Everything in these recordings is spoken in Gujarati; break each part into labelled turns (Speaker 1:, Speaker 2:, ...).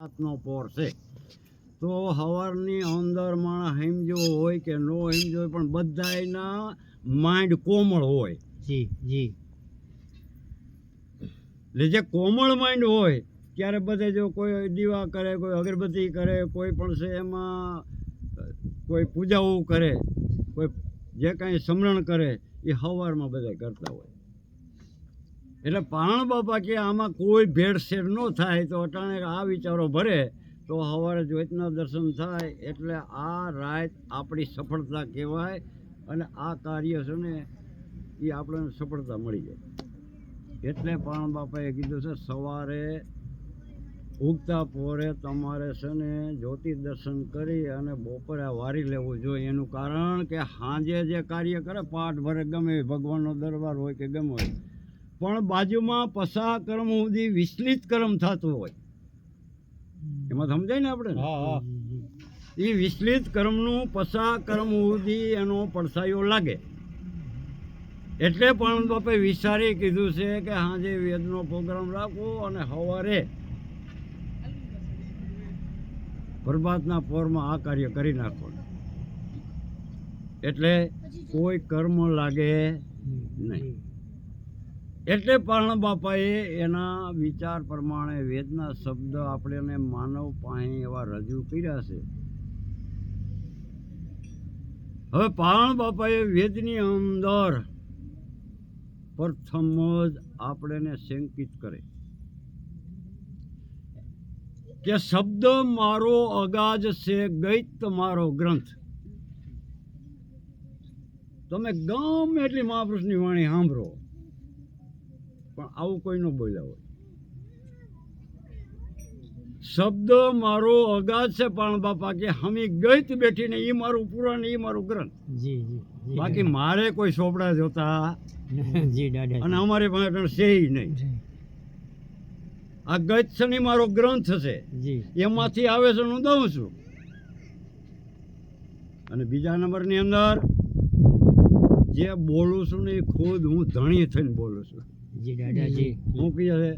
Speaker 1: રાતનો પોર છે તો સવારની અંદર માણસ સમજો હોય કે ન સમજો હોય પણ બધાયના માઇન્ડ કોમળ હોય.
Speaker 2: જી જી.
Speaker 1: એટલે જે કોમળ માઇન્ડ હોય ત્યારે બધે જો કોઈ દીવા કરે, કોઈ અગરબત્તી કરે, કોઈ પણ છે એમાં કોઈ પૂજાઓ કરે, કોઈ જે કાંઈ સમરણ કરે એ સવારમાં બધા કરતા હોય. એટલે પાણ બાપા કે આમાં કોઈ ભેળસેળ ન થાય તો અટાણે આ વિચારો ભરે તો સવારે જ્યોતના દર્શન થાય એટલે આ રાત આપણી સફળતા કહેવાય અને આ કાર્ય છે ને એ આપણને સફળતા મળી જાય. એટલે પાણ બાપાએ કીધું છે સવારે ઉગતા પોરે તમારે છે ને જ્યોતિ દર્શન કરી અને બપોરે વારી લેવું જોઈએ. એનું કારણ કે સાંજે જે કાર્ય કરે પાઠ ભરે ગમે ભગવાનનો દરબાર હોય કે ગમે હોય પણ બાજુમાં પસા કર્મ સુધી વિચલિત કર્મ થતું હોય એમાં સમજાય ને આપણે. એ વિચલિત કર્મનું પસા કર્મ સુધી એનો પડછાયો લાગે એટલે પણ બાપે વિચારી કીધું છે કે સાંજે વેદનો પ્રોગ્રામ રાખો અને સવારે પ્રભાતના પોરમાં આ કાર્ય કરી નાખો એટલે કોઈ કર્મ લાગે નહીં. એટલે પણ બાપાએ એના વિચાર પ્રમાણે વેદના શબ્દ આપણે માનવ પાસે એવા રજૂ કર્યા છે. હવે પાણ બાપાએ વેદની અંદર પ્રથમ જ આપણને શંકિત કરે કે શબ્દ મારો અગાજ છે ગઈત મારો ગ્રંથ. તમે ગમે એટલી મહાપુરુષની વાણી સાંભળો પણ આવું કોઈ ન બોલ્યા હોય. શબ્દ મારો અગાજ છે પણ બાપા કે હમી ગઈત બેઠીને એ મારું પુરાણ એ મારું ગ્રંથ.
Speaker 2: જી જી.
Speaker 1: બાકી મારે કોઈ ચોપડા જોતા
Speaker 2: જી દાદા.
Speaker 1: અને અમારી પાસે છે નહીં. આ ગઈત છે ને મારો ગ્રંથ છે એમાંથી આવે છે હું દઉં છું. અને બીજા નંબરની અંદર જે બોલું છું ને એ ખુદ હું ધણી થઈને બોલું છું.
Speaker 2: જી દાદાજી.
Speaker 1: હું કહે છે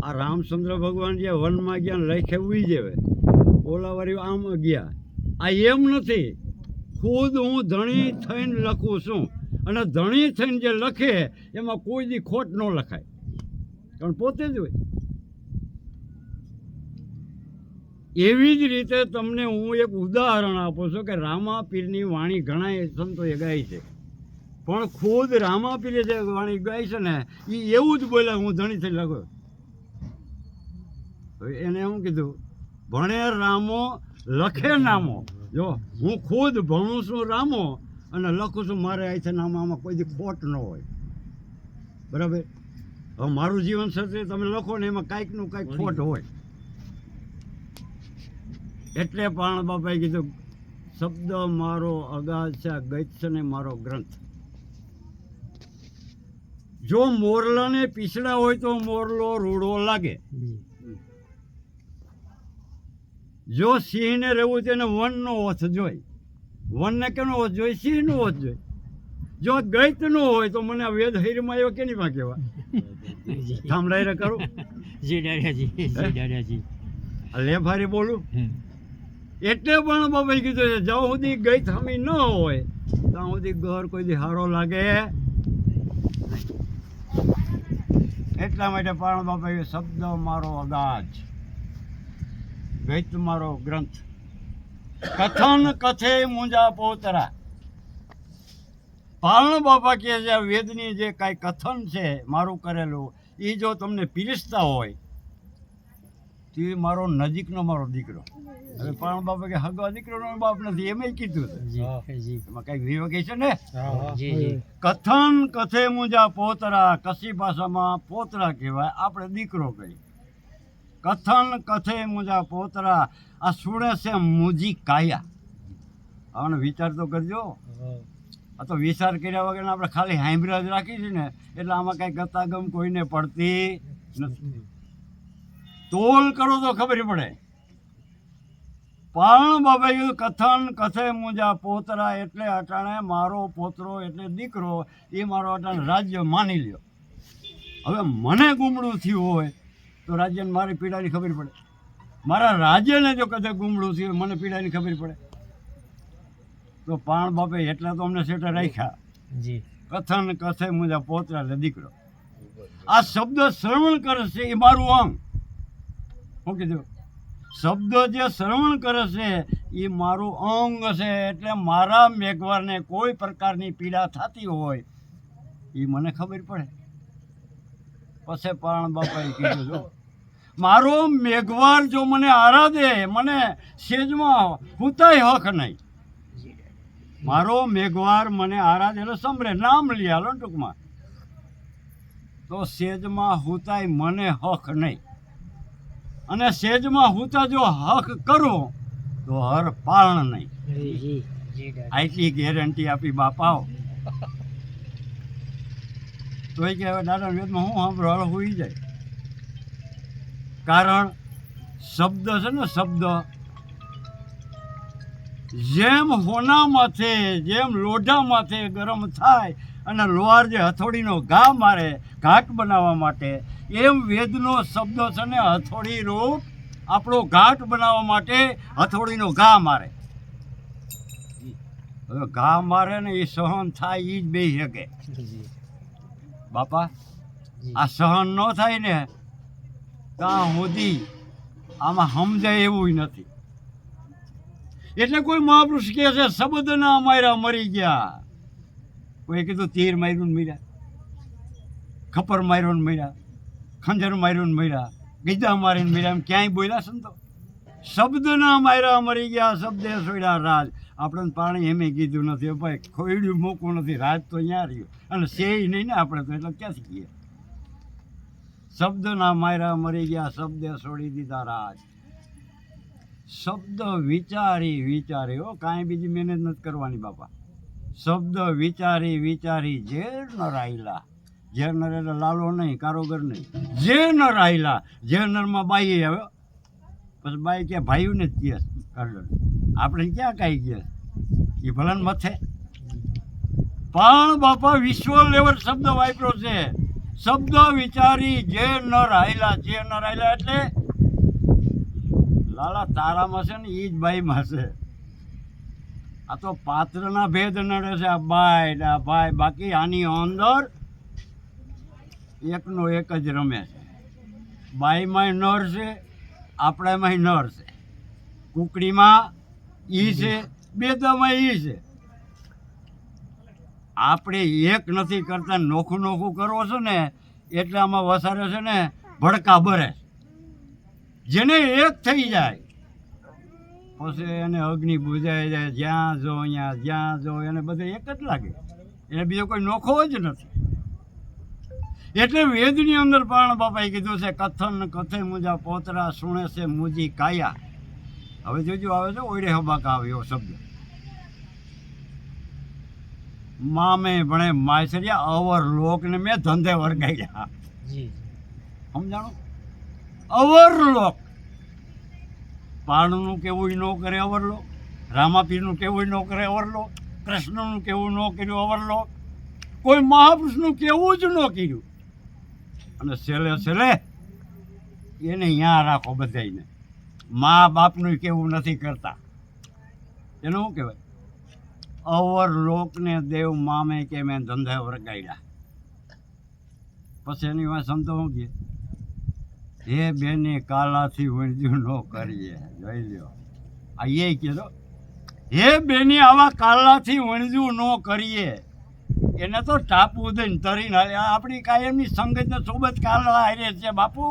Speaker 1: આ રામચંદ્ર ભગવાન જે વનમાં ગયા લખે ઉઈ જેવે ઓલાવાળી આમ ગયા આ એમ નથી. ખુદ હું ધણી થઈને લખું છું અને ધણી થઈને જે લખે એમાં કોઈ દી ખોટ ન લખાય કારણ પોતે જ હોય. એવી જ રીતે તમને હું એક ઉદાહરણ આપું છું કે રામાપીરની વાણી ઘણા સંતોએ ગાઈ છે પણ ખુદ રામાપીરે જે વાણી ગાઈ છે ને એ એવું જ બોલ્યા હું ધણી થઈ લખો. હવે એને શું કીધું ભણે રામો લખે નામો. જો હું ખુદ ભણું છું રામો અને લખું છું મારે અહીંથી નામો આમાં કોઈ દી ખોટ ન હોય. બરાબર. હવે મારું જીવન સત્ય તમે લખો ને એમાં કાંઈકનું કાંઈક ખોટ હોય. એટલે પણ બાપાએ કીધું શબ્દ મારો અગાધ છે ગઈત છે ને મારો ગ્રંથ. જો મોરલાને પીછડા હોય તો મોરલો રૂડો લાગે. જો સિંહને રહેવું તેને વનનો ઓથ જોઈ. વનને કેનો ઓથ જોઈ? સિંહનો ઓથ જોઈ. જો ગઈત નો હોય તો મને વેદ હૈરમાં આવ્યો કેની માં કહેવા સાંભળાય કરું.
Speaker 2: જી દાદાજી. જી દાદાજી.
Speaker 1: લેફારી બોલું એટલે પણ બાબાએ કીધું છે જ્યાં સુધી ગઈત હમી ન હોય ત્યાં સુધી ઘર કોઈ દી હારો લાગે. એટલા માટે પણ બાપાએ શબ્દ મારો અગાજ ગઈત મારો ગ્રંથ કથન કથે મુંજા પોતરા. પારણ બાપા કહે છે વેદની જે કાંઈ કથન છે મારું કરેલું એ જો તમને પીરસતા હોય તો એ મારો નજીકનો મારો દીકરો. હવે પારણ બાપા કે હગવા દીકરોનો બાપ નથી એમ કીધું એમાં કઈક વિવેક છે ને. કથન કથે મુંજા પોતરા કસી ભાષામાં પોતરા કહેવાય આપણે દીકરો કહીએ. કથન કથે મુંજા પોતરા આ સુણે છે મુજી કાયા. આનો વિચાર તો કરજો. આ તો વિચાર કર્યા વગર આપણે ખાલી હાંભળા જ રાખી છે ને એટલે આમાં કાંઈ ગતાગમ કોઈને પડતી નથી. તોલ કરો તો ખબર પડે. પણ બાબા કીધું કથન કથે મુંજા પોતરા એટલે અટાણે મારો પોતરો એટલે દીકરો એ મારો અટાણે રાજ્ય માની લ્યો. હવે મને ગુમડું થયું હોય તો રાજ્યને મારી પીડાની ખબર પડે. મારા રાજ્યને જો કદાચ ગુમડું થયું મને પીડાની ખબર પડે. તો પાણ બાપે એટલા તો અમને સેટા રાખ્યા.
Speaker 2: જી
Speaker 1: કથન કથે મુજા પોતરા લે દીકરો. આ શબ્દ શ્રવણ કરે છે એ મારું અંગ. શું કીધું? શબ્દ જે શ્રવણ કરે છે એ મારું અંગ છે. એટલે મારા મેઘવારને કોઈ પ્રકારની પીડા થતી હોય એ મને ખબર પડે. પછી પાણ બાપાએ કીધું જો મારો મેઘવાર જો મને આરાધે મને સેજમાં હુતાય હક નહીં. મારો મેઘવાર મને આરાધે એટલે સંભળે નામ લઈ હાલો ને ટૂંકમાં તો સેજમાં હુતાય મને હક નહીં. અને સેજમાં હુતા જો હક કરું તો હર પારણ નહીં.
Speaker 2: જી જી દાદાજી
Speaker 1: આટલી ગેરંટી આપી બાપાઓ. તો એ કે હવે દાદા વેદમાં હું સાંભળો હાલો હોઈ જાય. કારણ શબ્દ છે ને શબ્દ જેમ હોના માથે જેમ લોઢા માથે ગરમ થાય અને લોહાર જે હથોડીનો ઘા મારે ઘાટ બનાવવા માટે એમ વેદનો શબ્દ છે ને હથોડી રૂપ આપણો ઘાટ બનાવવા માટે હથોડીનો ઘા મારે. હવે ઘા મારે ને એ સહન થાય એ જ બે શકે.
Speaker 2: જી
Speaker 1: બાપા
Speaker 2: જી
Speaker 1: આ સહન ન થાય ને ત્યાં સુધી આમાં સમજાય એવું નથી. એટલે કોઈ મહાપુરુષ કહે છે શબ્દના માર્યા મરી ગયા. કોઈ કીધું તીર માર્યું ને મર્યા, ખપર માર્યો ને મર્યા, ખંજર માર્યું ને મર્યા, ગીધા મારીને મર્યા. એમ ક્યાંય બોલ્યા સંતો? શબ્દના માર્યા મરી ગયા, શબ્દે સોડ્યા રાજ. આપણે પાણી એમે કીધું નથી ભાઈ, ખોયડ્યું મૂકવું નથી, રાજ તો અહીંયા રહ્યું અને છે નહીં ને આપણે તો એટલે ક્યાંથી કહીએ. શબ્દના માર્યા મરી ગયા, શબ્દે છોડી દીધા રાજ. શબ્દ વિચારી વિચારી હો, કાંઈ બીજી મહેનત નથી કરવાની બાપા. શબ્દ વિચારી વિચારી ઝેર ન રાયલા. ઝેર નર એટલે લાલો નહીં, કારોગર નહીં, ઝેર ન રાયલા. ઝેર નરમાં બાઈ આવ્યો પછી બાઈ કે ભાઈઓને જ કહે કાઢો, આપણે ક્યાં કાંઈ કહે એ ભલન મથે. પણ બાપા વિશ્વ લેવલ શબ્દ વાપર્યો છે. શબ્દ વિચારી જે ન રાયલા. જે ન રાયલા એટલે લાલા તારામાં છે ને એ જ બાઈમાં છે. આ તો પાત્રના ભેદ નડે છે આ બાઈ ને આ ભાઈ. બાકી આની અંદર એકનો એક જ રમે છે. બાઈમાંય નર છે, આપણામાંય નર છે, કુકડીમાં ઈ છે, બેદામાં ઈ છે. આપણે એક નથી કરતા, નોખું નોખું કરવો છે ને એટલે આમાં વસારે છે ને ભડકા ભરે. જેને એક થઈ જાય પછી એને અગ્નિ બુઝાઈ જાય. જ્યાં જો અહીંયા જ્યાં જો એને બધે એક જ લાગે. એને બીજો કોઈ નોખો જ નથી. એટલે વેદની અંદર પણ બાપાએ કીધું છે કથન કથે મુજા પોતરા સુણે છે મુજી કાયા. હવે જોજો આવે છે ઓયડે હબાકા આવે એવો શબ્દ. મામે ભણે માયસરિયા અવર લોકને મેં ધંધે વર્ગાડ્યા.
Speaker 2: જી
Speaker 1: સમજાણું? અવરલોક. પારણનું કેવું ન કરે અવરલોક, રામાપીરનું કેવું ન કરે અવરલોક, કૃષ્ણનું કેવું ન કર્યું અવરલોક, કોઈ મહાપુરુષનું કેવું જ ન કર્યું. અને છેલ્લે છેલ્લે એને અહીંયા રાખો બધાને. મા બાપનું કેવું નથી કરતા. એનું શું કહેવાય? અવરલોકને દેવ મામે કે મેં ધંધા વર્ગાડ્યા. પછી એની વાત સંતો શું કહે? હે બેને કાલાથી વણજ્યું ન કરીએ. જોઈ લ્યો, આ એ કીધો હે બેની આવા કાલાથી વણજ્યું ન કરીએ. એને તો ટાપુ દઈને તરીને આપણી કાયમની સંગત સોબત કાલા હારે છે બાપુ.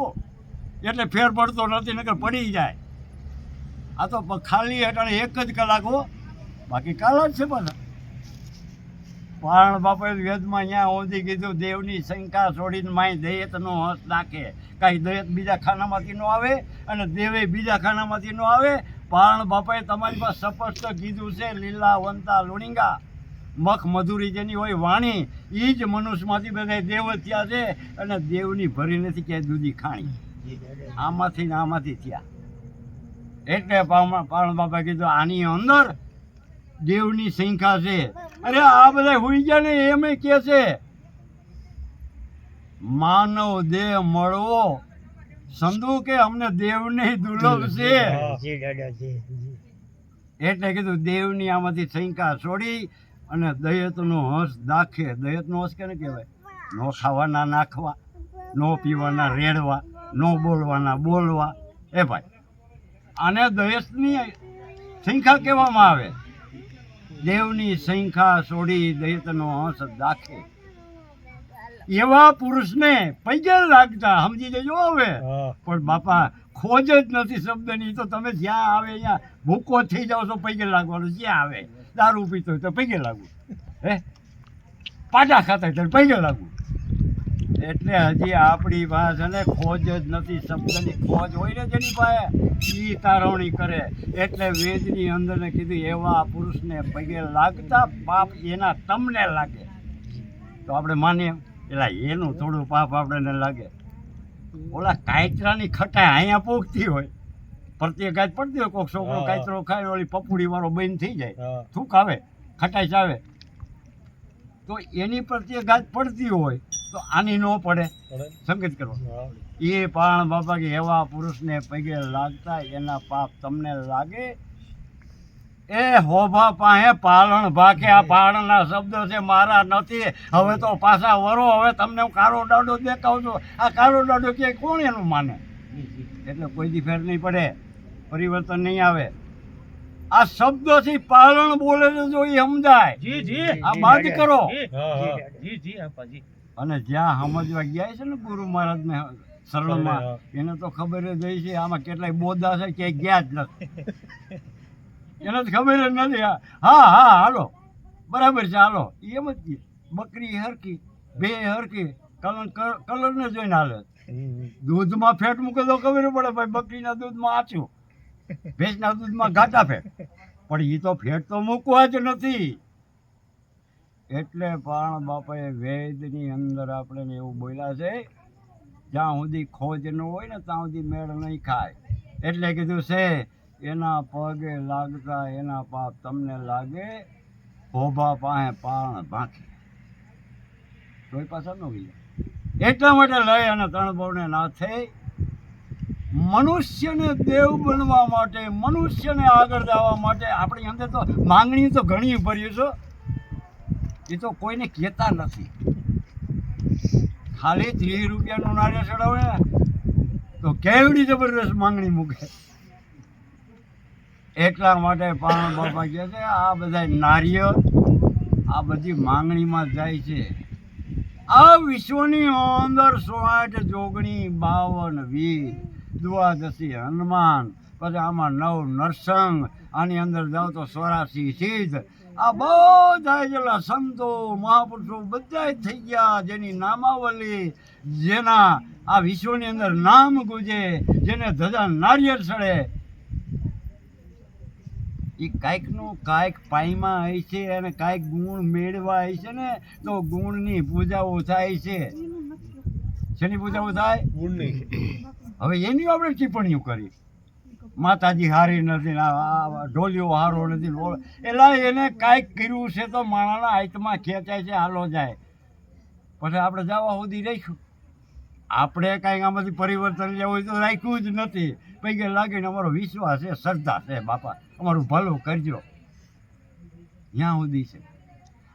Speaker 1: એટલે ફેર પડતો નથી, નકર પડી જાય. આ તો ખાલી અટાણે એક જ કલાક હો, બાકી કાલા જ છે બધા. પારણ બાપાએ વેદમાં અહીંયા ઓધી કીધું દેવની શંકા છોડીને માય દયતનો હંસ નાખે. કાંઈ દયત બીજા ખાનામાંથી ન આવે અને દેવે બીજા ખાનામાંથી ન આવે. પારણ બાપાએ તમારી પાસે સ્પષ્ટ કીધું છે લીલા વંતા લુણીંગા મખ મધુરી જેની હોય વાણી એ જ મનુષ્યમાંથી બધા દેવ થયા છે. અને દેવની ભરી નથી ક્યાંય દૂધી ખાણી, આમાંથી ને આમાંથી થયા. એટલે પારણ બાપાએ કીધું આની અંદર દેવની સંખ્યા છે. અરે આ બધા હોઈ ગયા ને એમ કે છે માનવ દેહ મળવો સંધુ કે અમને દેવની દુર્લભ છે
Speaker 2: જી દાદા જી જી
Speaker 1: એટલે કીધું દેવની આમાંથી શંકા છોડી અને દહેતનો હંસ દાખે. દહેતનો હંસ કેને કહેવાય? નો ખાવાના નાખવા, નો પીવાના રેડવા, નો બોલવાના બોલવા. એ ભાઈ આને દહેતની શંકા કહેવામાં આવે. દેવની શંકા છોડી દહેતનો હંસ દાખે. એવા પુરુષને પૈગે લાગતા સમજી જજો હવે. પણ બાપા ખોજ જ નથી શબ્દની. તો તમે જ્યાં આવે ત્યાં ભૂકો થઈ જાઓ છો પૈગે લાગવાનું. જ્યાં આવે દારૂ પીતો હોય તો પૈગે લાગવું, હે પાટા ખાતા હોય તો પૈગે લાગવું. એટલે હજી આપણી પાસે ને ખોજ જ નથી શબ્દની. ખોજ હોય ને જેની પાસે એ તારવણી કરે. એટલે વેદની અંદર ને કીધું એવા પુરુષને પૈગે લાગતા પાપ એના તમને લાગે. તો આપણે માનીએ એટલે એનું થોડું પાપ આપણને લાગે. ઓલા કાયતરાની ખટાઈ અહીંયા પોગતી હોય, પ્રત્યેક ગાય પડતી હોય, કોઈક છોકરો કાયતરો ખાય ઓલી પપુડી વાળો બંધ થઈ જાય, થૂક આવે, ખટાઈ આવે, તો એની પ્રત્યેક ગાય પડતી હોય તો આની ન પડે. સંકેત કરવા એ પણ બાપા કે એવા પુરુષને પગે લાગતા એના પાપ તમને લાગે. એ હોભા પાસે પાલણ ભાકે. આ પાલણના શબ્દો છે, મારા નથી. હવે તો પાછા વરો. હવે તમને હું કારો દાડો દેખાઉં છું. આ કારો દાડો કે કોણ એનું માને? એટલે કોઈ દી ફેર નહીં પડે, પરિવર્તન નહીં આવે. આ શબ્દોથી પાલણ બોલે છે જો એ સમજાય.
Speaker 2: જી જી
Speaker 1: આ બાદ કરો.
Speaker 2: જી જી અપાજી.
Speaker 1: અને જ્યાં સમજવા ગયા છે ને ગુરુ મહારાજને શરણમાં, એને તો ખબર જ હોય છે આમાં કેટલાય બોધા છે કે ગયા જ નથી. એને તો ખબર જ નથી. હા હા હાલો બરાબર છે હાલો. એમ જ બકરી હરકી, બે હરકી, કલરને જોઈને હાલે. દૂધમાં ફેટ મૂકે તો ખબર પડે ભાઈ બકરીના દૂધમાં આછું, ભેંસના દૂધમાં ઘાટા ફેટ. પણ એ તો ફેટ તો મૂકવા જ નથી. એટલે પણ બાપાએ વેદની અંદર આપણે એવું બોલ્યા છે, જ્યાં સુધી ખોજ ન હોય ને ત્યાં સુધી મેળ નહીં ખાય. એટલે કીધું છે એના પગે લાગતા એના પાપ તમને લાગે. ભોભા પાસે પાણ ભાંખે કોઈ પાછા ન ગઈ. એટલા માટે લઈ અને ત્રણ બહુને નાથે મનુષ્યને દેવ બનવા માટે, મનુષ્યને આગળ જવા માટે આપણી અંદર તો માંગણી તો ઘણી ભરી છે. એ તો કોઈને કહેતા નથી. ખાલી 30 રૂપિયાનું નારિયેળ ચડાવે ને તો કેવડી જબરદસ્ત માંગણી મૂકે. એટલા માટે પણ બાપા કહે છે આ બધા નારિયેળ આ બધી માંગણીમાં જાય છે. આ વિશ્વની અંદર 68 જોગણી 52 વીર, દ્વાદશી હનુમાન, પછી આમાં 9 નરસંગ, આની અંદર જાઓ તો 84 સિદ્ધ. આ બધા જેટલા સંતો મહાપુરુષો બધા થઈ ગયા જેની નામાવલી, જેના આ વિશ્વની અંદર નામ ગુજે, જેને ધજા નારિયેળ ચડે. એ કાંઈકનું કાંઈક પાયમાં હોય છે અને કાંઈક ગુણ મેળવા હોય છે ને તો ગુણની પૂજાઓ થાય છે. શેની પૂજાઓ થાય? ગુણની. હવે એની આપણે ટિપ્પણીઓ કરી. માતાજી હારી નથી, ઢોલિયો હારો નથી, એટલે એને કાંઈક કર્યું છે તો માણાના હાથમાં ખેંચાય છે, હાલો જાય. પછી આપણે જવા સુધી રહીશું. આપણે કાંઈક આમાંથી પરિવર્તન લેવું હોય તો રાખ્યું જ નથી. પૈકે લાગીને અમારો વિશ્વાસ છે, શ્રદ્ધા છે, બાપા અમારું ભલું કરજો, ત્યાં સુધી છે.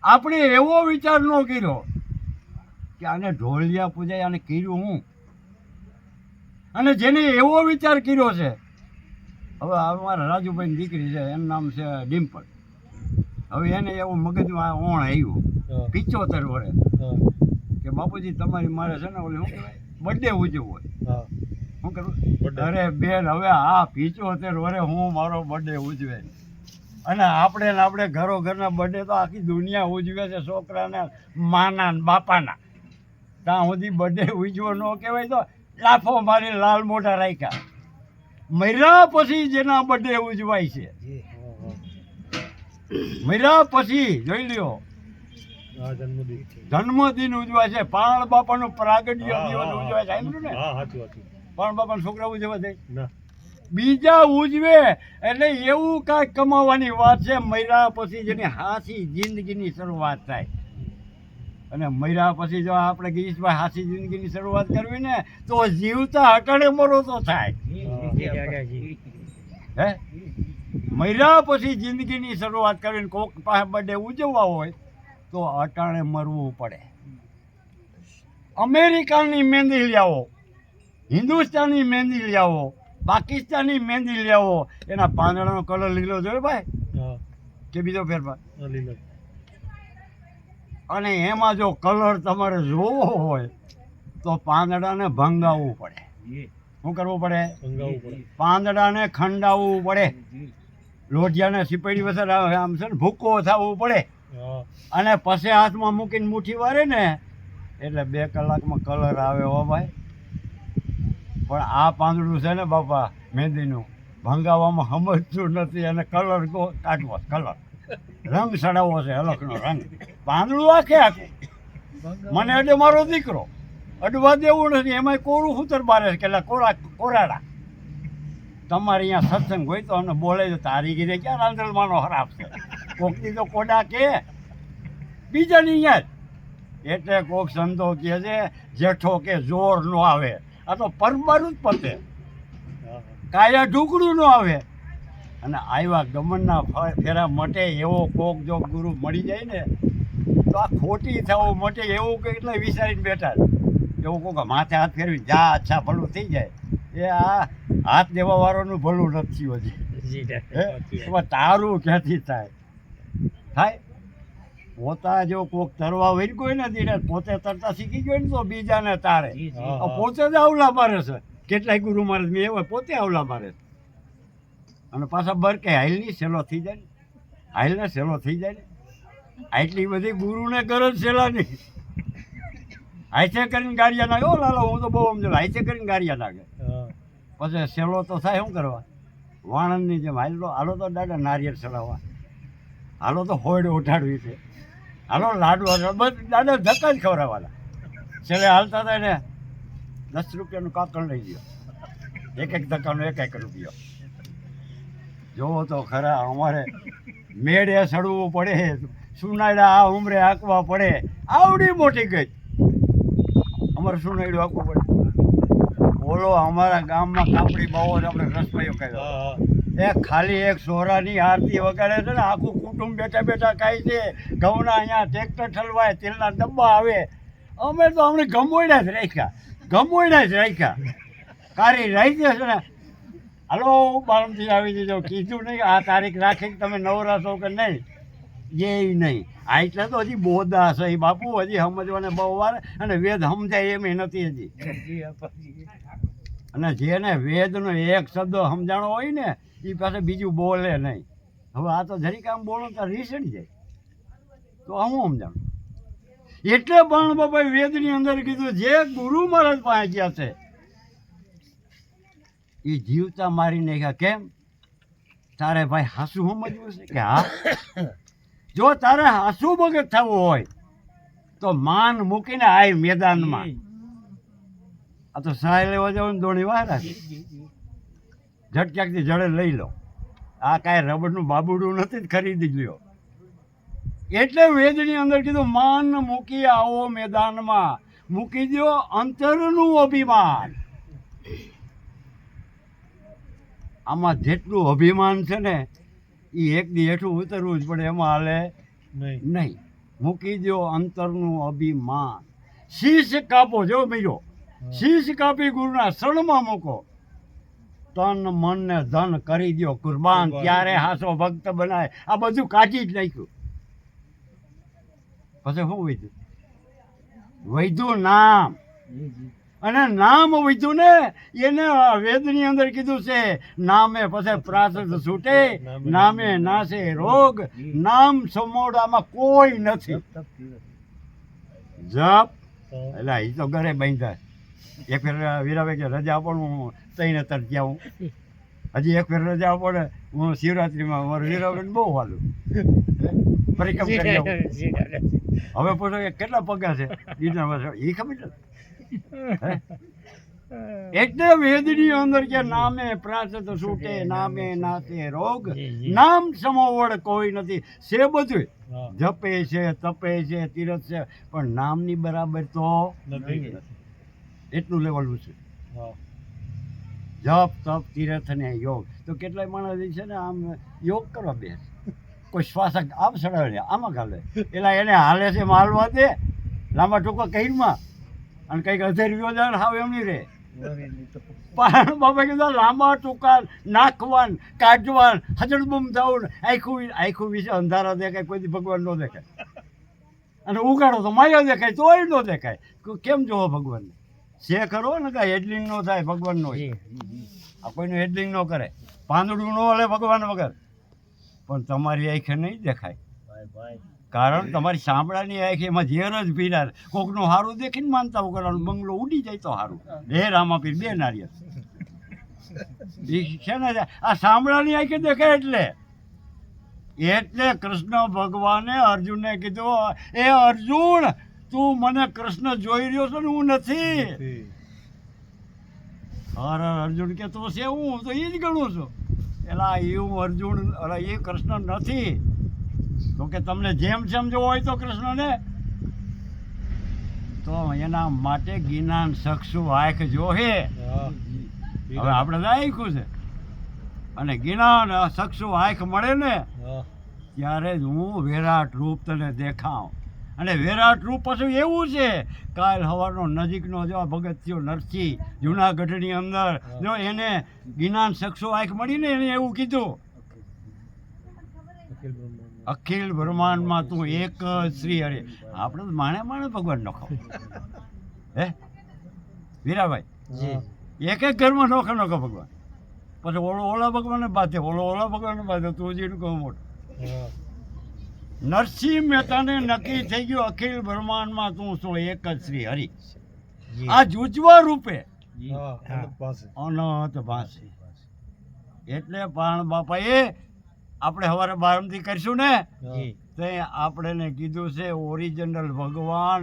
Speaker 1: આપણે એવો વિચાર ન કર્યો કે આને ઢોલિયા પૂજાય, આને કર્યું હું. અને જેને એવો વિચાર કર્યો છે, હવે અમારા રાજુભાઈની દીકરી છે, એનું નામ છે ડિમ્પલ. હવે એને એવું મગજમાં ઓણ આવ્યું 75 વર્ષે કે બાપુજી તમારી મારે છે ને ઓલી શું કહેવાય બર્થડે ઉજવવો હોય. શું કરું? અરે બેન હવે આ 75 વર્ષે હું મારો બર્થડે ઉજવે. અને આપણે ઘરો ઘરના બર્થડે તો આખી દુનિયા ઉજવે છે, છોકરાના માના ને બાપાના. ત્યાં સુધી બર્થડે ઉજવો ન કહેવાય તો લાફો મારી લાલ મોઢા રાખ્યા. મર્યા પછી જેના બર્થડે ઉજવાય છે, મર્યા પછી જોઈ લ્યો જન્મદિન ઉજવાય છે. પાણ બાપાનું પ્રાગટ્ય દિવસ ઉજવાય છે. પાણ બાપાના છોકરા ઉજવા જાય, બીજા ઉજવે એટલે એવું કાંઈક કમાવાની વાત છે. મર્યા પછી જેની હાથી જિંદગીની શરૂઆત થાય. અને મર્યા પછી જો આપણે ગિરીશભાઈ હાસી જિંદગીની શરૂઆત કરવી ને તો જીવતા અટાણે મરો તો થાય
Speaker 2: જી દાદાજી
Speaker 1: હે મર્યા પછી જિંદગીની શરૂઆત કરીને કોક પાસે બર્થડે ઉજવવા હોય તો અટાણે મરવું પડે. અમેરિકાની મહેંદી લ્યાવો, હિન્દુસ્તાની મહેંદી લ્યાવો, પાકિસ્તાની મહેંદી લ્યાવો, એના પાંદડાનો કલર લીલો જોયો ભાઈ
Speaker 2: હા
Speaker 1: કે બીજો ફેરફાર?
Speaker 2: લીલો
Speaker 1: અને એમાં જો કલર તમારે જોવો હોય તો પાંદડાને ભંગાવવું પડે. શું કરવું પડે?
Speaker 2: મંગાવવું પડે
Speaker 1: પાંદડાને ખંડાવવું પડે, લોઢિયાને સિપેડી વસર આમ છે ને ભૂકો થવું પડે,
Speaker 2: હા
Speaker 1: અને પછી હાથમાં મૂકીને મુઠ્ઠી વારે ને એટલે 2 કલાકમાં કલર આવે હો ભાઈ. પણ આ પાંદડું છે ને બાપા મહેંદીનું ભંગાવવામાં સમજતું નથી અને કલર કાઢવો કલર રંગ ચડાવવો છે હલકનો રંગ. પાંદડું આખે આખું મને એટલે મારો દીકરો અડવા દેવું નથી, એમાંય કોરું સૂતર બારે છે કે કોરાડા. તમારે અહીંયા સત્સંગ હોય તો અમને બોલે તો તારી કીધે ક્યાં રાંધણમાંનો ખરાબ છે, કોકની તો કોડા કે બીજાની અહીંયા જ. એટલે કોક સંતો કહે છે જેઠો કે જોર નો આવે, આ તો પરબારું જ પતે, કાયા ઢુકડું નો આવે. અને આવ્યા ગમનના ફેરા મટે એવો કોક જો ગુરુ મળી જાય ને તો આ ખોટી થવું મટે એવું કેટલા વિચારીને બેઠા છે. એવું કોક માથે હાથ ફેરવી જા અચ્છા ભલું થઈ જાય, એ આ હાથ દેવા વાળાનું ભલું નથી થયું હજી.
Speaker 2: જી
Speaker 1: હે
Speaker 2: દાદાજી
Speaker 1: એમાં તારું ક્યાંથી થાય? થાય પોતા જો કોક તરવા વળી કોઈ નથી ને પોતે તરતા શીખી ગયો ને તો બીજાને તારે.
Speaker 2: જી જી
Speaker 1: આ પોતે જ આવલા મારે છે. કેટલાય ગુરુ મહારાજ મેં એવા પોતે આવલા મારે છે. અને પાછા બરકે હાઈલની સેલો થઈ જાય ને, હાઈલને સેલો થઈ જાય ને, આટલી બધી ગુરુને ગરજ સેલાની. હાઈસે કરીને ગાડિયા નાખે, ઓ લાલો હું તો બહુ સમજો, હાઈસે કરીને ગાડિયા નાખે
Speaker 2: હા
Speaker 1: પછી સેલો તો થાય. શું કરવા? વાણંદની જેમ હાલો તો દાદા નારિયેળ ચડાવવા, હાલો તો હોડ ઉઠાડવી છે, હાલો લાડવા બસ દાદા ધક્કા જ ખવડાવવાના. છેલ્લે હાલતા થાય ને 10 રૂપિયાનું કાકણ લઈ ગયો, એક ધક્કાનો 1 રૂપિયો. જોવો તો ખરા અમારે મેળે સડવું પડે, સુનાયડા આ ઉમરે હાંકવા પડે, આવડી મોટી ગઈ અમારે સુનાયડું હાંકવું પડે. બોલો અમારા ગામમાં કાપડી બાવો આપણે રસભાઈઓ કહ્યો
Speaker 2: હા
Speaker 1: એ ખાલી એક સોરાની આરતી વગાડે છે ને આખું કુટુંબ બેઠા બેઠા ખાય છે. ઘઉંના અહીંયા ટ્રેક્ટર ઠલવાય, તેલના ડબ્બા આવે, અમે તો અમને ગમોયડા જ રાખ્યા કારી રહી છે ને. હાલો બારમથી આવી જજો, કીધું નહીં આ તારીખ રાખી તમે નવરા છો કે નહીં એ નહીં. આ એટલે તો હજી બોદા છે એ બાપુ, હજી સમજવાને બહુ વાર, અને વેદ સમજાય એમ નથી હજી.
Speaker 2: જી અપાજી
Speaker 1: અને જેને વેદનો એક શબ્દ સમજાણો હોય ને એ પાસે બીજું બોલે નહીં. હવે આ તો જરીક આમ બોલો તો રીસડી જાય તો હું સમજાણું. એટલે પણ બાપા વેદની અંદર કીધું જે ગુરુ મહારાજ પાસે ગયા છે એ જીવતા મારી નાખ્યા. કેમ? તારે ભાઈ હાસું સમજવું છે કે હા, જો તારે હાસું બગત થવું હોય તો માન મૂકીને આય મેદાનમાં. આ તો સહાય લેવા જાવ ને દોણી વાળા ઝટક્યાકથી જડે લઈ લો. આ કાંઈ રબરનું બાબુડું નથી ખરીદી લ્યો. એટલે વેદની અંદર કીધું માન મૂકી આવો મેદાનમાં, મૂકી દો અંતરનું અભિમાન. આમાં જેટલું અભિમાન છે ને એ એક દી હેઠું ઉતરવું જ પડે, એમાં હાલે નહીં. મૂકી દો અંતરનું અભિમાન. શીશ કાપો, જો બીજો શીશ કાપી ગુરુના શરણમાં મૂકો, તન મન ને ધન કરી દો કુરબાન, ત્યારે હાસો ભક્ત બનાય. આ બધું કાઢી જ નાખ્યું. પછી શું વૈધું? વૈધું નામ. અને નામ વૈધું ને એને વેદની અંદર કીધું છે નામે પછી પ્રાસદ છૂટે, નામે નાશે રોગ, નામ સમોડામાં કોઈ નથી. જપ એટલે એ તો ઘરે બાંધ્યા. એક ફેર વીરાભાઈ કે રજા આપો, હું તઈને તર જાઉં. હજી એક ફેર રજા આપો ને હું શિવરાત્રીમાં મારું વીરાભાઈ બહુ વાલું પરિક્રમ કરી આવું. હવે પૂછો કે કેટલા પગા છે એ ખબર છે? એટલે વેદની અંદર કે નામે પ્રાસત છૂટે નામે નાશે રોગ,
Speaker 2: જી.
Speaker 1: નામ સમોવડ કોઈ નથી. છે બધું,
Speaker 2: હા.
Speaker 1: જપે છે, તપે છે, તીરથ છે, પણ નામની બરાબર તો
Speaker 2: નથી.
Speaker 1: એટલું લેવલનું છે.
Speaker 2: હા.
Speaker 1: જપ તપ તીરથ ને યોગ. તો કેટલાય માણસ છે ને આમ યોગ કરવા બે, કોઈ શ્વાસ આમ ચડાવે આમાં ગાલે, એટલે એને હાલે છે માલવા દે લાંબા ટૂંકા કઈમાં, અને કંઈક અધેરિયો જાણ હાવ એમ નહીં રહે. પણ બાપા કીધું લાંબા ટૂંકા નાખવાન કાઢવાન હજડબમ થવું, આખું વિશે અંધારા દેખાય, કોઈ દી ભગવાન ન દેખાય, અને ઉગાડો તો માયા દેખાય, તોય ન દેખાય. કેમ જોવો ભગવાનને? છે ખરો ને કાંઈ હેડલિંગ ન થાય ભગવાનનો,
Speaker 2: જી.
Speaker 1: આ કોઈનું હેડલિંગ ન કરે, પાંદડું ન હલે ભગવાન વગર, પણ તમારી આંખે નહીં દેખાય,
Speaker 2: ભાઈ.
Speaker 1: કારણ તમારી સાંભળાની આંખે એમાં ઝેર જ પીડા. કોકનું સારું દેખીને માનતા કરવાનું, બંગલો ઉડી જાય તો સારું. હે રામાપીર બે નારિયેળ ઈ છે ને, આ સાંભળાની આંખે દેખાય. એટલે કૃષ્ણ ભગવાને અર્જુનને કીધું, એ અર્જુન તું મને કૃષ્ણ જોઈ રહ્યો છો ને હું નથી. અરે અર્જુન કે તો છે, હું તો એ જ ગણું છું. એલા એવું અર્જુન, અરે એ કૃષ્ણ નથી. તો કે તમને જેમ સમજો હોય તો કૃષ્ણને, તો એના માટે જ્ઞાન ચક્ષુ આંખ જોહે. હવે આપણે તો આંખ્યું છે, અને જ્ઞાન ચક્ષુ આંખ મળે ને ત્યારે જ હું વિરાટ રૂપ તને દેખાઉં. અને વિરાટ રૂપ પાછું એવું છે, કાલ સવારનો નજીકનો જો ભગત થયો નરસિંહ જુનાગઢની અંદર, જો એને જ્ઞાન ચક્ષુ આંખ મળીને એને એવું કીધું, અખિલ બ્રહ્માંડમાં તું એક જ શ્રી હરિ. આપણે તો માણે ભગવાન નખો, હે વીરાભાઈ, એક એક ઘરમાં નોખો નખો ભગવાન. પછી ઓલા ભગવાનને બાંધે, ઓલા ભગવાનને બાંધે, તું જીનું કહું મોટું. નરસિંહ મહેતાને નક્કી થઈ ગયું, અખિલ બ્રહ્માંડમાં તું છો એક જ શ્રી હરિ. આ જુજવા રૂપે અનંત ભાષે. એટલે પણ બાપા એ આપણે સવારે બારમથી કરીશું ને, તે આપણે કીધું છે ઓરિજિનલ ભગવાન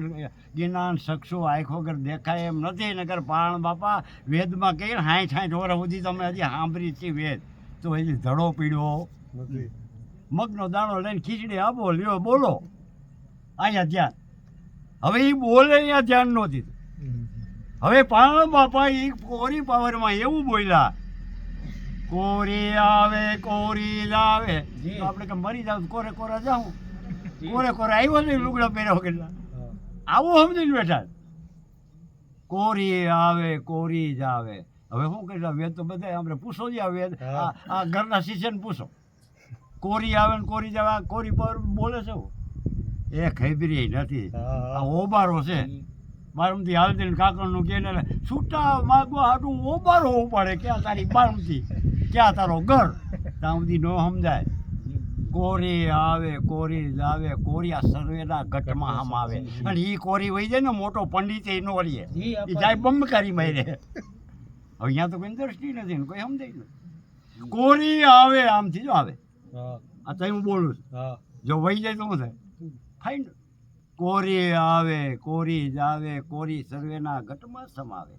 Speaker 1: જ્ઞાન ચક્ષુ આંખ વગર દેખાય એમ નથી. નકર પાણ બાપા વેદમાં કહીએ 60 વર્ષ સુધી તમે હજી સાંભળી છે વેદ, તો હજી ધડો પીડ્યો નથી. મગનો દાણો લઈને ખીચડી આપો, લ્યો બોલો, અહીંયા ધ્યાન. હવે એ બોલે અહીંયા ધ્યાન ન દીધું. હવે પાણ બાપા એ કોરી પાવરમાં એવું બોલ્યા, કોરી આવે કોરી જ આવે. તો આપણે કે મરી જાવ, કોરે કોરા જાઉં, કોરે કોરે આવ્યો ને લુગડા પહેર્યા કેટલા, આવું સમજીને બેઠા. કોરી આવે કોરી જ આવે. હવે શું કહેતા, વેદ તો બધા આપણે પૂછો જ આ વેદ, આ ઘરના શિષ્યને પૂછો, કોરી આવે ને કોરી જ આવે, કોરી પર બોલે છે એ ખૈબરી નથી, આ ઓબારો છે. બારમથી હાલતી કાકણનું કે છૂટા માગવા હાટું ઓબારો ઉપાડે, ક્યાં તારી બારમથી, ક્યાં તારો ઘર, ત્યાં સુધી ન સમજાય. કોરી આવે કોરી જ આવે, કોરિયા સર્વેના ઘટમાં આમ આવે. અને એ કોરી વહી જાય ને મોટો પંડિત એ નો રહીએ, એ જાય બંબકારી મારે. હવે અહીંયા તો કોઈ દ્રષ્ટિ નથી ને કોઈ સમજાય નથી. કોરી આવે આમથી જો આવે, આ તો હું બોલું છું, જો વહી જાય તો શું થાય, ફાઈન. કોરી આવે કોરી જ આવે, કોરી સર્વેના ઘટમાં સમાવે.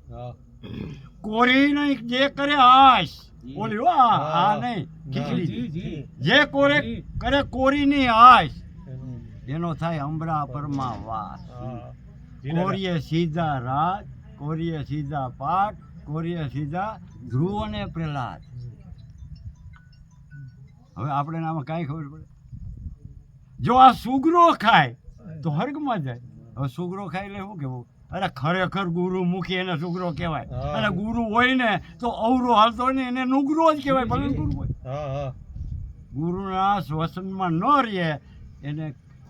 Speaker 1: કોરી નહીં જે કરે આશ, બોલ્યો આ નહીં ખીચડી, જે કોરે કરે કોરીની આશ, એનો થાય અંબરા પરમાં વાસ. કોરીએ સીધા રાજ, કોરીએ સીધા પાઠ, કોરીએ સીધા ધ્રુવ અને પ્રહલાદ. હવે આપણે આમાં કાંઈ ખબર પડે? જો આ સુગરો ખાય તો હર્ગમાં જાય. હવે સુગરો ખાય એટલે શું કેવું, અરે ખરેખર ગુરુ મુખી એને સુગરો કહેવાય. અને ગુરુ હોય ને તો અવરો હાલતો હોય ને એને નુગરો જ કહેવાય, ભલે ગુરુ હોય. ગુરુના શ્વસનમાં ન રહે એને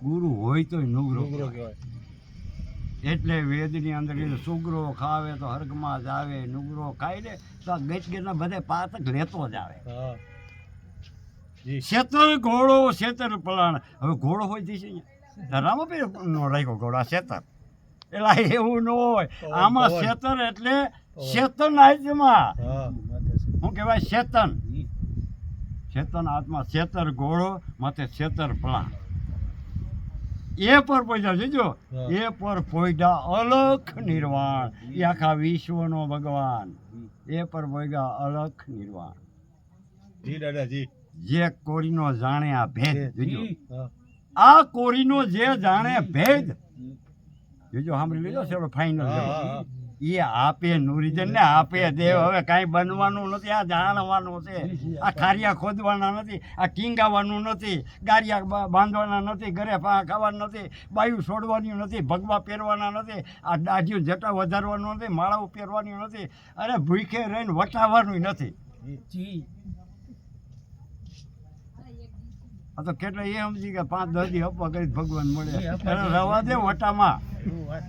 Speaker 1: ગુરુ હોય તો નુગરો કહેવાય. એટલે વેદની અંદર સુગરો ખાવે તો હર્ગમાં જ આવે, નુગરો ખાય ને તો આ ગચગેરના બધા પાતક લેતો જ આવે. શેતર ઘોડો શેતર પલાણ. હવે ઘોડો હોય છે રામાપીર નો રાખ્યો ઘોડો, આ શેતર. એટલે એવું ન હોય, આમાં શેતર એટલે શેતન આત્મા. શું કહેવાય? શેતન. શેતન આત્મા, શેતર ઘોડો માથે શેતર પલાણ. એ પર પહોંચ્યા જોજો
Speaker 3: હા.
Speaker 1: એ પર પહોંચ્યા અલખ નિર્વાણ એ આખા વિશ્વનો ભગવાન એ પર પહોંચ્યા અલખ નિર્વાણ
Speaker 3: જી દાદાજી
Speaker 1: જે કોરીનો જાણે આ ભેદ જોજો
Speaker 3: હા
Speaker 1: આ કોરીનો જે જાણે ભેદ જોજો સાંભળી લીધો છે ફાઇનલ
Speaker 3: હા, હા.
Speaker 1: એ આપે નુરીજન ને આપે દેવ હવે કાંઈ બનવાનું નથી આ જાણવાનું છે આ ખારિયા ખોદવાના નથી આ ટીંગાવાનું નથી ગારિયા બાંધવાના નથી ઘરે પા ખાવાનું નથી બાયું છોડવાની નથી ભગવા પહેરવાના નથી આ દાઢીઓ જટા વધારવાનું નથી માળાઓ પહેરવાની નથી અરે ભૂખે રહીને વટાવવાનું નથી
Speaker 2: જી
Speaker 1: આ તો કેટલા એ સમજી કે 5-10 દી અપવા કરી ભગવાન મળે
Speaker 2: એ અપવા
Speaker 1: એને રવા દે વટામાં
Speaker 2: શું વાત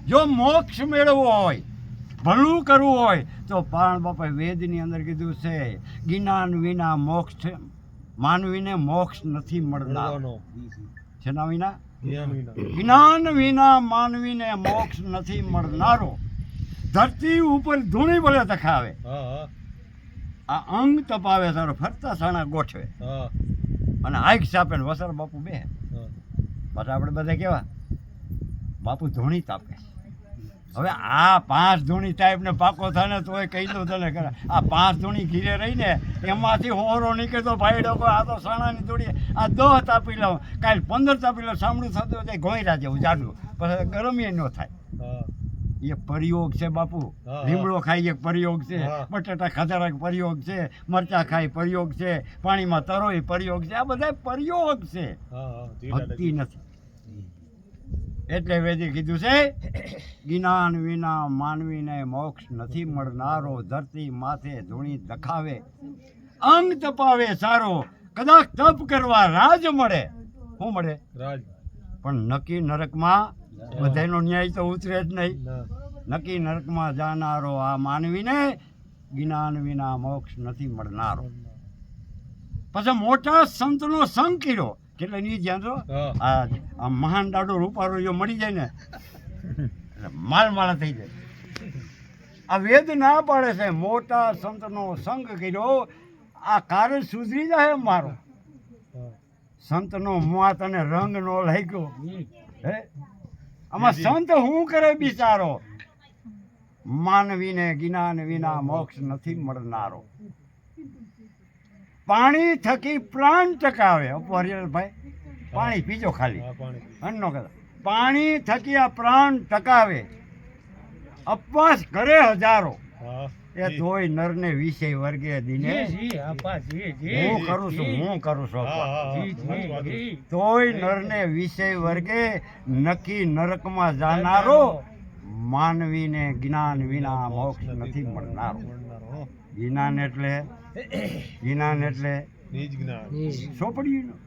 Speaker 1: જો મોક્ષ મેળવવો હોય ભલું કરવું હોય તો પારણ બાપાએ વેદની અંદર કીધું છે જ્ઞાન વિના મોક્ષ છે માનવીને મોક્ષ નથી મળનાર
Speaker 3: મળવાનો.
Speaker 1: શેના વિના
Speaker 3: જ્ઞાન વિના.
Speaker 1: જ્ઞાન વિના માનવીને મોક્ષ નથી મળનારો ધરતી ઉપર ધૂણી ભલે તખાવે
Speaker 3: હા હા
Speaker 1: આ અંગ તપાવે તારો ફરતા સાણા ગોઠવે
Speaker 3: હા
Speaker 1: અને આંખ છાપે ને વસર બાપુ બે
Speaker 3: હા.
Speaker 1: પાછા આપણે બધા કેવા બાપુ ધૂણી તાપે હવે આ 5 ધૂણી ટાઈપને પાકો થાય ને તોય કહી દઉં તને કરે આ 5 ધૂણી ઘીરે રહીને એમાંથી હોરો નીકળતો ભાઈ ડોકો આ તો સાણાની ધૂણી આ 10 તાપી લઉં કાલ 15 તાપી લઉં સાંભળું થતું હોય ઘોઈરા જેવું જાડું પછી ગરમી ન થાય
Speaker 3: હા
Speaker 1: એ પ્રયોગ છે બાપુ
Speaker 3: હા.
Speaker 1: લીમડો ખાઈ એક પ્રયોગ છે
Speaker 3: હા.
Speaker 1: બટાટા ખાધા એક પ્રયોગ છે મરચા ખાઈ પ્રયોગ છે પાણીમાં તરોય પ્રયોગ છે આ બધા પ્રયોગ છે
Speaker 3: હા હા જી
Speaker 1: ભક્તિ
Speaker 3: દાદાજી
Speaker 1: નથી એટલે વેદે કીધું છે જ્ઞાન વિના માનવીને મોક્ષ નથી મળનારો ધરતી માથે ધૂણી દખાવે અંગ તપાવે સારો કદાચ તપ કરવા રાજ મળે શું મળે
Speaker 3: રાજ
Speaker 1: પણ નક્કી નરકમાં બધાનો ન્યાય તો ઉતરે જ નહીં
Speaker 3: ના
Speaker 1: નક્કી નરકમાં જાનારો આ માનવીને જ્ઞાન વિના મોક્ષ નથી મળનારો પછી મોટા સંતનો સંગ કર્યો કેટલે નહીં ધ્યાન છો
Speaker 3: હા
Speaker 1: આ મહાન દાડો રૂપારો જો મળી જાય ને એટલે માલ થઈ જાય આ વેદ ના પાડે છે મોટા સંતનો સંગ કર્યો આ કારણ સુધરી જાય મારો
Speaker 3: હા
Speaker 1: સંતનો મોત અને રંગ નો લાગ્યો
Speaker 2: જી
Speaker 1: હે આમાં સંત શું કરે બિચારો માનવીને જ્ઞાન વિના મોક્ષ નથી મળનારો પાણી થકી પ્રાણ ટકાવે ભાઈ પાણી પીજો ખાલી
Speaker 3: હા પાણી
Speaker 1: અન્નો કહેતા પાણી થકી આ પ્રાણ ટકાવે અપવાસ કરે હજારો
Speaker 3: હા
Speaker 1: એ તોય નરને વિષય વર્ગે દિને
Speaker 2: જી આપા જી
Speaker 1: હું કરું છું અપવાસ.
Speaker 2: જી જી
Speaker 1: તોય નરને વિષય વર્ગે નક્કી નરકમાં જાનારો માનવીને જ્ઞાન વિના મોક્ષ નથી મળનારો
Speaker 3: મળનારો
Speaker 1: જ્ઞાન એટલે
Speaker 3: નિજ જ્ઞાન
Speaker 1: ચોપડીનું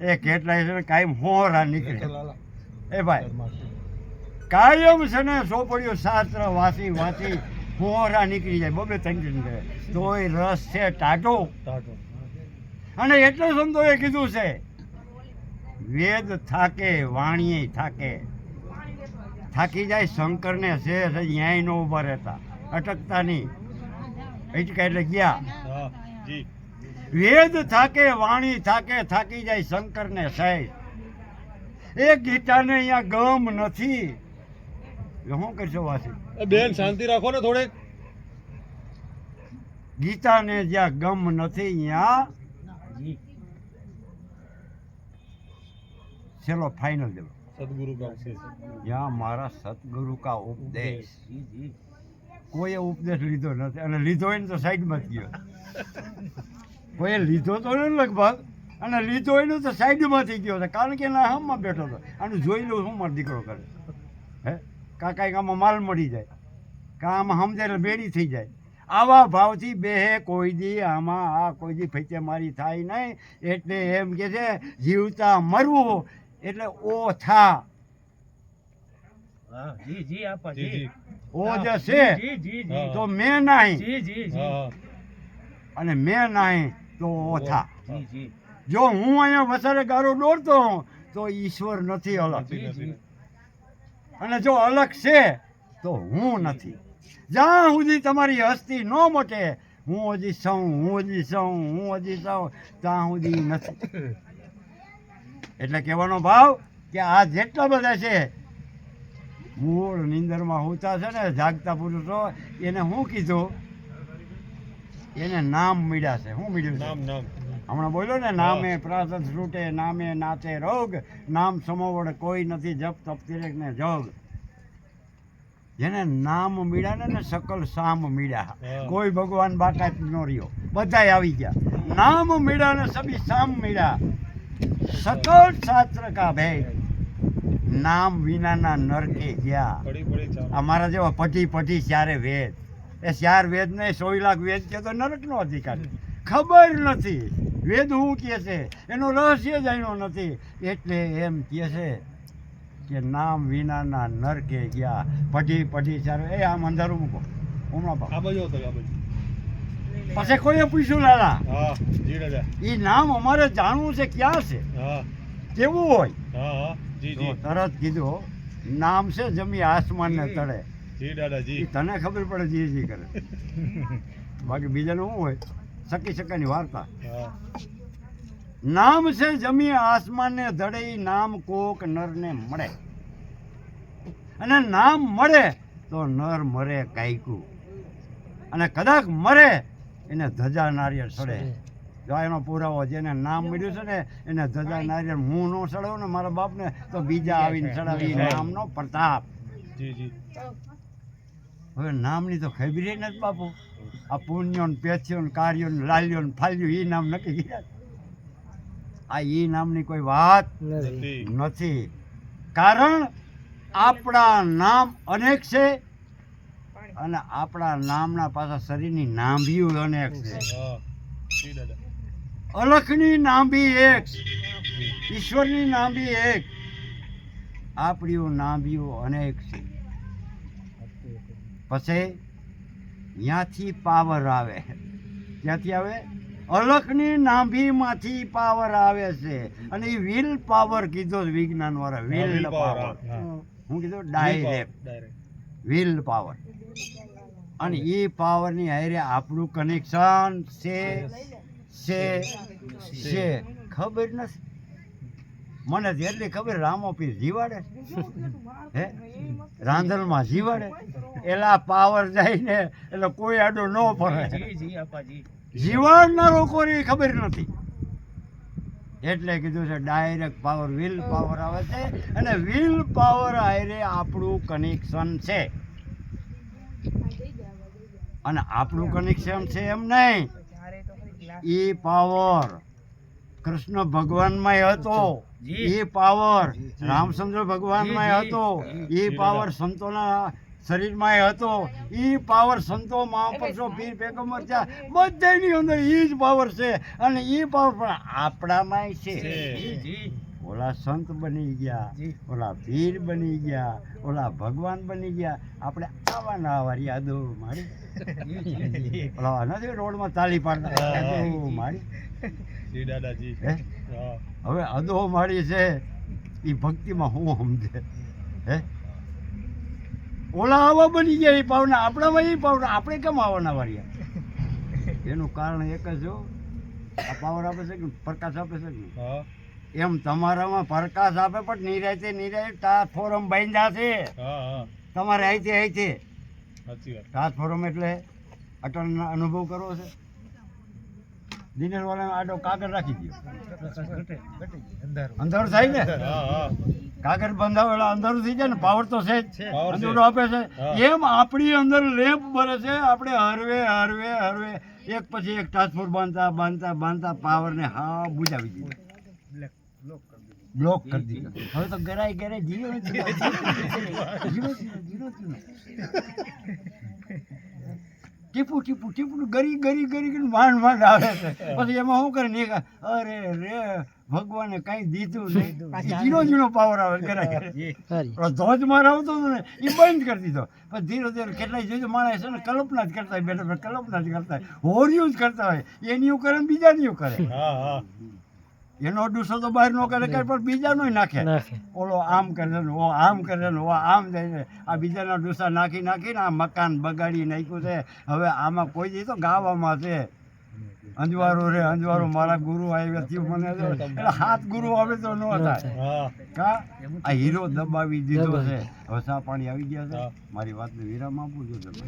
Speaker 1: એ કેટલાય છે ને કાયમ હોરા નીકળે એ ભાઈ કાયમ છે ને ચોપડીઓ શાસ્ત્ર વાંચી હોરા નીકળી જાય બબે તંગી કરે તોય રસ છે ટાટો
Speaker 3: ટાટો
Speaker 1: અને એટલે સંતોએ કીધું છે વેદ થાકે વાણીએ થાકે થાકી જાય શંકરને છે ન્યાય નો ઉભા રહેતા અટકતા નહીં એટલે ગયા
Speaker 3: હા જી
Speaker 1: વેદ થાકે વાણી થાકે થાકી જાય શંકરને સહેજ એ ગીતાને અહીંયા ગમ નથી શું કરશો વાસી
Speaker 3: બેન શાંતિ રાખો ને થોડેક
Speaker 1: ગીતાને જ્યાં ગમ નથી ત્યાં
Speaker 2: જી
Speaker 1: ચલો ફાઇનલ દેવો
Speaker 3: સદગુરુ કા ઉપદેશ
Speaker 1: यहाँ मारा सतगुरु का उपदेश
Speaker 2: જી જી
Speaker 1: કોઈએ ઉપદેશ લીધો નથી અને લીધો હોય ને તો સાઈડમાં જ ગયો કોઈએ લીધો તો ને લગભગ અને લીધો હોય ને તો સાઈડમાંથી ગયો છે કારણ કે એના હમમાં બેઠો હતો આનું જોઈ લઉં શું મારો દીકરો કરે હે કાંઈક આમાં માલ મળી જાય કાં આમાં સમજાય બેડી થઈ જાય આવા ભાવથી બેહે કોઈ દી આમાં આ કોઈ દી ફૈતે મારી થાય નહીં એટલે એમ કે છે જીવતા મરવું એટલે ઓ થા
Speaker 2: હા જી જી આપા
Speaker 3: જી જી
Speaker 2: જી
Speaker 1: ઓ જે છે
Speaker 2: જી જી
Speaker 3: હા.
Speaker 2: જી
Speaker 1: તો મેં નહીં
Speaker 2: જી જી જી
Speaker 3: હા
Speaker 1: અને મેં નહીં તો ઓ થા
Speaker 2: જી જી
Speaker 1: જો હું અહીંયા વસારે ગારો દોડતો હોઉં તો ઈશ્વર નથી અલગ
Speaker 3: નથી નથી
Speaker 1: અને જો અલગ છે તો હું નથી જ્યાં સુધી તમારી હસ્તી ન મોટે હું હજી સૌ ત્યાં સુધી નથી એટલે કહેવાનો ભાવ કે આ જેટલા બધા છે મૂળ નીંદરમાં હોતા છે ને જાગતા પુરુષો એને શું કીધું એને નામ મળ્યા છે શું મળ્યું છે
Speaker 3: નામ નામ
Speaker 1: હમણાં બોલ્યો ને નામે પ્રાસદ છૂટે નામે નાચે રોગ નામ સમોવડ કોઈ નથી જપ તપ તિરેક ને જોગ જેને નામ મળ્યા ને સકલ સામ મળ્યા
Speaker 3: હા.
Speaker 1: કોઈ ભગવાન બાકાત નો રહ્યો બધાય આવી ગયા નામ મળ્યા ને સભી સામ મળ્યા સકલ શાસ્ત્ર કા ભેદ નામ વિનાના નરકે ગયા
Speaker 3: પડી પડી ચાલો
Speaker 1: અમારા જેવા પઢી ચારે વેદ એ ચાર વેદ ને 100 લાખ વેદ કે તો નરકનો અધિકાર ખબર નથી વેદ શું કહે છે એનો રહસ્ય જાણ્યો નથી એટલે એમ કહે છે કે નામ વિનાના નરકે ગયા પઢી ચારે એ આમ અંધારું મૂકો હમણાં
Speaker 3: આ બાજુ આવતો આ બાજુ
Speaker 1: પછી કોઈએ પૂછ્યું લાલા
Speaker 3: હા જી દાદા
Speaker 1: એ નામ અમારે જાણવું છે ક્યાં છે
Speaker 3: હા
Speaker 1: કેવું હોય
Speaker 3: હા હા જી
Speaker 1: તો
Speaker 3: જી
Speaker 1: તરત કીધું નામ છે જમી આસમાન ને તળે
Speaker 3: જી દાદા
Speaker 1: ઈ
Speaker 3: જી
Speaker 1: તને ખબર પડે જી કરે બાકી બીજાનું શું હોય સકી સકાની વાર્તા
Speaker 3: હા
Speaker 1: નામ છે જમી આસમાન ને ધડે ઈ નામ કોક નર ને મળે અને નામ મળે તો નર મરે કાયકું અને કદાચ મરે એને ધજા નારિયેળ સડે જો એનો પુરાવો જેને નામ મળ્યું છે ને એને ધજા નારિયેળ હું નો સડાવું ને મારા બાપને તો બીજા આવીને સડાવી નામનો પ્રતાપ
Speaker 3: જી જી
Speaker 1: હવે નામની તો ખબર નથી બાપુ આ પુણ્યો ને પેથ્યો ને કાર્યો ને લાલ્યો ને ફાલ્યો એ નામ નક્કી કર્યા આ એ નામની કોઈ વાત
Speaker 3: નથી
Speaker 1: નથી કારણ આપણા નામ અનેક છે અને આપણા નામના પાછા શરીરની નાંભીઓ અનેક છે
Speaker 3: હા જી દાદા
Speaker 1: અલખની નાંભી એક ઈશ્વરની નાંભી એક આપણીઓ નાંભીઓ અનેક છે પછી ત્યાંથી પાવર આવે ક્યાંથી આવે અલખની નાભીમાંથી પાવર આવે છે અને એ વિલ પાવર કીધો વિજ્ઞાન વાળા વિલ પાવર હું કીધું ડાયરેક્ટ
Speaker 3: ડાયરેક્ટ
Speaker 1: વિલ પાવર અને એ પાવરની હારે આપણું કનેક્શન છે ખબર નથી મને જેટલી ખબર રામો પીર જીવાડે હે રાંધણમાં જીવાડે એલા પાવર જાય ને એટલે કોઈ આડો ન ફરે
Speaker 2: જી જી અપાજી
Speaker 1: જીવાડનારો કોઈ ખબર નથી એટલે કીધું છે ડાયરેક્ટ પાવર વિલ પાવર આવે છે અને વિલ પાવર હારે આપણું કનેક્શન છે અને આપણું કનેક્શન છે એમ નહીં એ પાવર કૃષ્ણ ભગવાનમાંય હતો એ પાવર રામચંદ્ર ભગવાનમાંય હતો એ પાવર સંતોના શરીરમાં હતો એ પાવર સંતો મહાપુરુષો પીર પેગમ્બર છે બધાની અંદર એ જ પાવર છે અને એ પાવર પણ આપણામાંય છે
Speaker 2: જી જી
Speaker 1: ઓલા સંત બની ગયા ઓલા પીર બની ગયા ઓલા ભગવાન બની ગયા આપણે આવા ના આવા યાદો મારી ઓલા નથી રોડમાં તાલી પાડતા યાદો મારી
Speaker 3: જી દાદાજી
Speaker 1: હે
Speaker 3: હા
Speaker 1: હવે અદો મારી છે એ ભક્તિમાં હું સમજે હે ઓલા આવા બની ગયા એ પાવના આપણામાં એ પાવના આપણે કેમ આવવાના વાળ્યા એનું કારણ એક જ જો આ પાવર આપે છે કે પ્રકાશ આપે છે કે
Speaker 3: હા
Speaker 1: એમ તમારામાં પ્રકાશ આપે પણ નિરાયતે ટ્રાન્સફોર્મ બાંધ્યા છે
Speaker 3: હા હા
Speaker 1: તમારે અહીંથી
Speaker 3: સાચી વાત
Speaker 1: ટ્રાન્સફોર્મ એટલે અટલનો અનુભવ કરવો છે દિનેશવાળાને આડો કાગળ રાખી દો અંધારું થાય ને
Speaker 3: હા હા
Speaker 1: કાગળ બંધાવેલા અંધારું થઈ જાય ને પાવર તો છે જ
Speaker 3: Power છે.
Speaker 1: અંધારું આપે છે
Speaker 3: હા.
Speaker 1: એમ આપણી અંદર લેમ્પ બને છે આપણે હરવે એક પછી એક ટ્રાન્સફોર્મ બાંધતા પાવરને હા બુજાવી દીધું બ્લોક કરી દીધો હવે તો ગરાય જીરો ટીપું ગરી માંડ આવે છે પછી એમાં શું કરે ને અરે રે ભગવાને કઈ દીધું નહીં ઝીણો પાવર આવે ગરાય ધોજ માર આવતો હતો ને એ બંધ કરી દીધો પછી ધીરે ધીરે કેટલાય જોયું માણસ છે ને કલ્પના જ કરતા હોય બેઠા કલ્પના જ કરતા હોય હોર્યું જ કરતા હોય એની કરે ને બીજાની કરે
Speaker 3: હા હા
Speaker 1: એનો ડૂસો તો બહાર નો કરે પણ બીજાનો નાખે ઓલો આમ કરે ને ઓ આમ કરે ને ઓ આમ જાય છે આ બીજાના ડૂસા નાખીને આ મકાન બગાડી નાખ્યું છે હવે આમાં કોઈ દી તો ગાવામાં છે અંજવારો રે અંજવારો મારા ગુરુ આવ્યા મને તો એટલે હાથ ગુરુ આવે તો ન થાય
Speaker 3: હા
Speaker 1: કા આ હીરો દબાવી દીધો છે હવે ચા પાણી આવી ગયા છે
Speaker 3: હા.
Speaker 1: મારી વાતને વિરામ આપું છું તમે